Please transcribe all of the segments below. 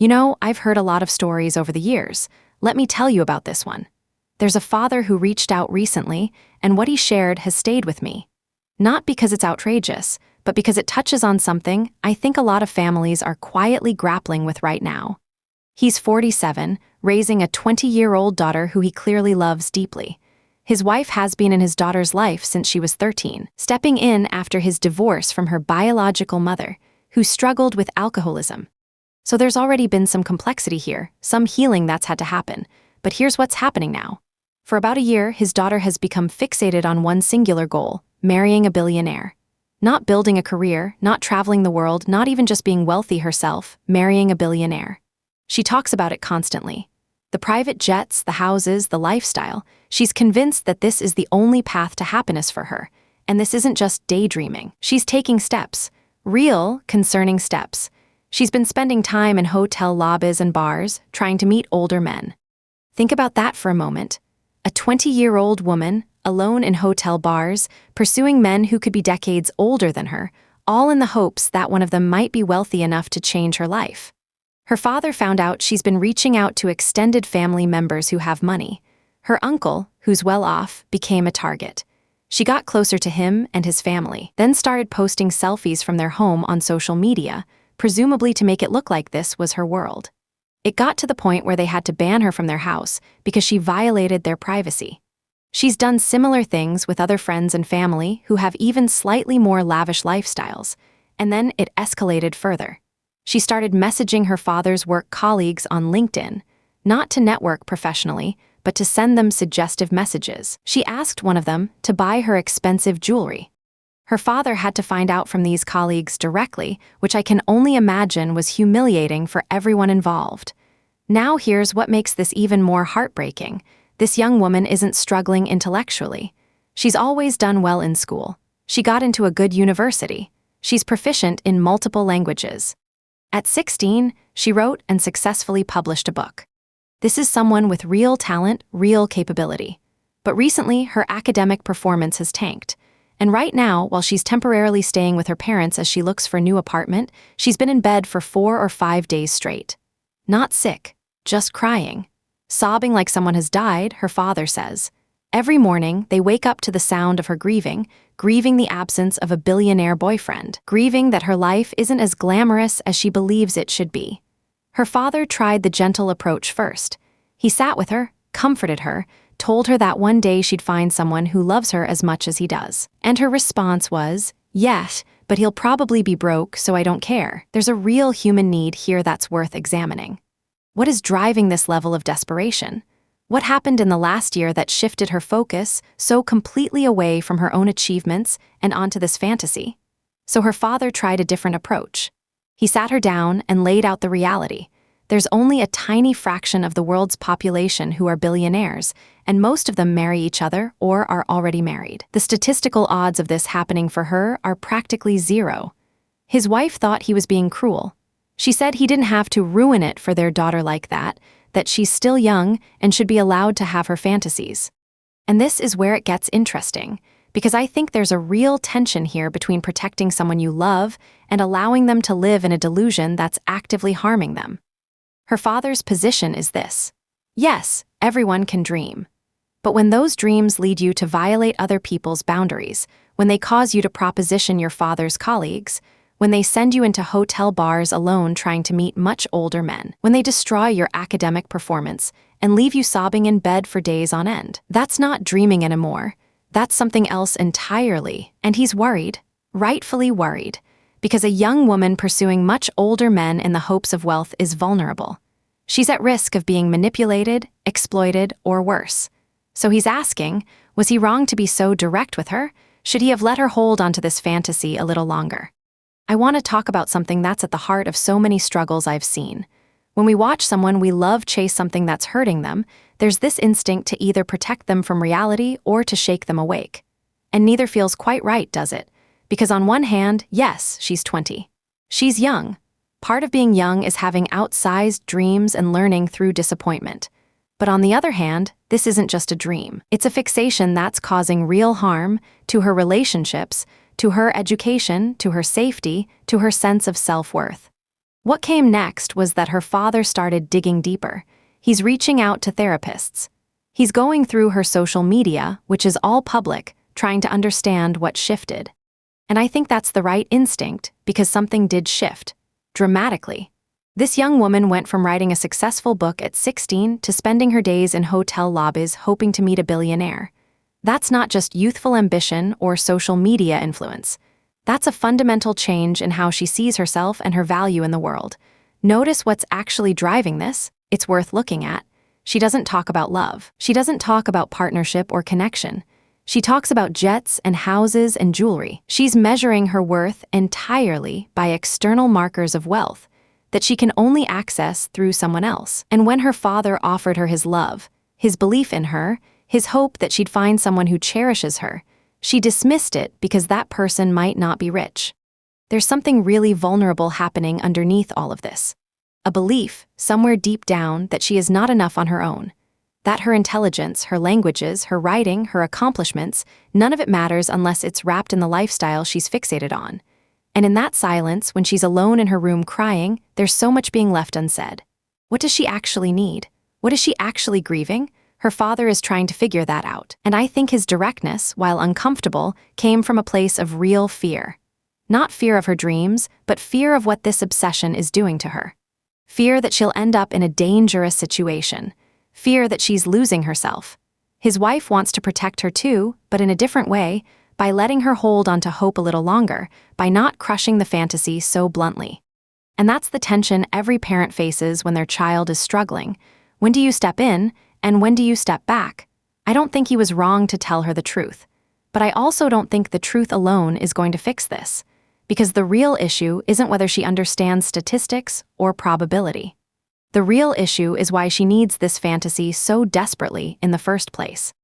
I've heard a lot of stories over the years. Let me tell you about this one. There's a father who reached out recently, and what he shared has stayed with me. Not because it's outrageous, but because it touches on something I think a lot of families are quietly grappling with right now. He's 47, raising a 20-year-old daughter who he clearly loves deeply. His wife has been in his daughter's life since she was 13, stepping in after his divorce from her biological mother, who struggled with alcoholism. So there's already been some complexity here, some healing that's had to happen. But here's what's happening now. For about a year, his daughter has become fixated on one singular goal: marrying a billionaire. Not building a career, not traveling the world, not even just being wealthy herself, marrying a billionaire. She talks about it constantly. The private jets, the houses, the lifestyle. She's convinced that this is the only path to happiness for her. And this isn't just daydreaming. She's taking steps. Real, concerning steps. She's been spending time in hotel lobbies and bars, trying to meet older men. Think about that for a moment. A 20-year-old woman, alone in hotel bars, pursuing men who could be decades older than her, all in the hopes that one of them might be wealthy enough to change her life. Her father found out she's been reaching out to extended family members who have money. Her uncle, who's well off, became a target. She got closer to him and his family, then started posting selfies from their home on social media, presumably to make it look like this was her world. It got to the point where they had to ban her from their house because she violated their privacy. She's done similar things with other friends and family who have even slightly more lavish lifestyles, and then it escalated further. She started messaging her father's work colleagues on LinkedIn, not to network professionally, but to send them suggestive messages. She asked one of them to buy her expensive jewelry. Her father had to find out from these colleagues directly, which I can only imagine was humiliating for everyone involved. Now here's what makes this even more heartbreaking. This young woman isn't struggling intellectually. She's always done well in school. She got into a good university. She's proficient in multiple languages. At 16, she wrote and successfully published a book. This is someone with real talent, real capability. But recently, her academic performance has tanked. And right now, while she's temporarily staying with her parents as she looks for a new apartment, she's been in bed for 4 or 5 days straight. Not sick, just crying. Sobbing like someone has died, her father says. Every morning, they wake up to the sound of her grieving the absence of a billionaire boyfriend, grieving that her life isn't as glamorous as she believes it should be. Her father tried the gentle approach first. He sat with her, comforted her, told her that one day she'd find someone who loves her as much as he does. And her response was, "Yes, but he'll probably be broke, so I don't care." There's a real human need here that's worth examining. What is driving this level of desperation? What happened in the last year that shifted her focus so completely away from her own achievements and onto this fantasy? So her father tried a different approach. He sat her down and laid out the reality. There's only a tiny fraction of the world's population who are billionaires, and most of them marry each other or are already married. The statistical odds of this happening for her are practically zero. His wife thought he was being cruel. She said he didn't have to ruin it for their daughter like that she's still young and should be allowed to have her fantasies. And this is where it gets interesting, because I think there's a real tension here between protecting someone you love and allowing them to live in a delusion that's actively harming them. Her father's position is this: yes, everyone can dream. But when those dreams lead you to violate other people's boundaries, when they cause you to proposition your father's colleagues, when they send you into hotel bars alone trying to meet much older men, when they destroy your academic performance and leave you sobbing in bed for days on end, that's not dreaming anymore. That's something else entirely. And he's worried, rightfully worried, because a young woman pursuing much older men in the hopes of wealth is vulnerable. She's at risk of being manipulated, exploited, or worse. So he's asking, was he wrong to be so direct with her? Should he have let her hold onto this fantasy a little longer? I want to talk about something that's at the heart of so many struggles I've seen. When we watch someone we love chase something that's hurting them, there's this instinct to either protect them from reality or to shake them awake. And neither feels quite right, does it? Because on one hand, yes, she's 20. She's young. Part of being young is having outsized dreams and learning through disappointment. But on the other hand, this isn't just a dream. It's a fixation that's causing real harm to her relationships, to her education, to her safety, to her sense of self-worth. What came next was that her father started digging deeper. He's reaching out to therapists. He's going through her social media, which is all public, trying to understand what shifted. And I think that's the right instinct, because something did shift. Dramatically. This young woman went from writing a successful book at 16 to spending her days in hotel lobbies hoping to meet a billionaire. That's not just youthful ambition or social media influence. That's a fundamental change in how she sees herself and her value in the world. Notice what's actually driving this. It's worth looking at. She doesn't talk about love. She doesn't talk about partnership or connection. She talks about jets and houses and jewelry. She's measuring her worth entirely by external markers of wealth that she can only access through someone else. And when her father offered her his love, his belief in her, his hope that she'd find someone who cherishes her, she dismissed it because that person might not be rich. There's something really vulnerable happening underneath all of this. A belief, somewhere deep down, that she is not enough on her own. That her intelligence, her languages, her writing, her accomplishments, none of it matters unless it's wrapped in the lifestyle she's fixated on. And in that silence, when she's alone in her room crying, there's so much being left unsaid. What does she actually need? What is she actually grieving? Her father is trying to figure that out. And I think his directness, while uncomfortable, came from a place of real fear. Not fear of her dreams, but fear of what this obsession is doing to her. Fear that she'll end up in a dangerous situation. Fear that she's losing herself. His wife wants to protect her too, but in a different way, by letting her hold on to hope a little longer, by not crushing the fantasy so bluntly. And that's the tension every parent faces when their child is struggling. When do you step in, and when do you step back? I don't think he was wrong to tell her the truth. But I also don't think the truth alone is going to fix this. Because the real issue isn't whether she understands statistics or probability. The real issue is why she needs this fantasy so desperately in the first place.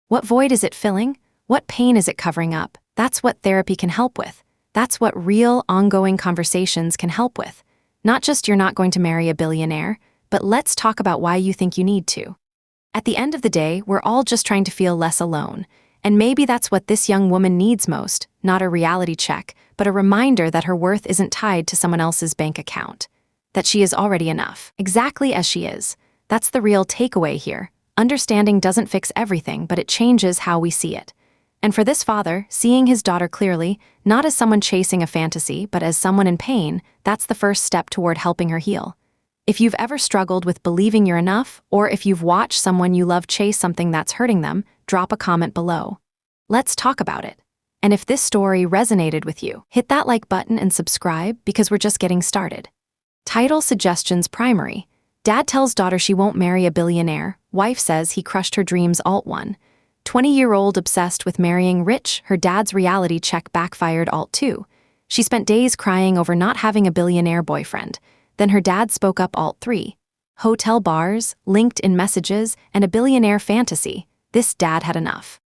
What void is it filling? What pain is it covering up? That's what therapy can help with. That's what real, ongoing conversations can help with. Not just you're not going to marry a billionaire, but let's talk about why you think you need to. At the end of the day, we're all just trying to feel less alone. And maybe that's what this young woman needs most, not a reality check, but a reminder that her worth isn't tied to someone else's bank account. That she is already enough, exactly as she is. That's the real takeaway here. Understanding doesn't fix everything, but it changes how we see it. And for this father, seeing his daughter clearly, not as someone chasing a fantasy, but as someone in pain, that's the first step toward helping her heal. If you've ever struggled with believing you're enough, or if you've watched someone you love chase something that's hurting them, drop a comment below. Let's talk about it. And if this story resonated with you, hit that like button and subscribe because we're just getting started. Title suggestions primary. Dad tells daughter she won't marry a billionaire. Wife says he crushed her dreams. Alt 1. 20-year-old obsessed with marrying rich, her dad's reality check backfired. Alt 2. She spent days crying over not having a billionaire boyfriend. Then her dad spoke up. Alt 3. Hotel bars, LinkedIn messages, and a billionaire fantasy. This dad had enough.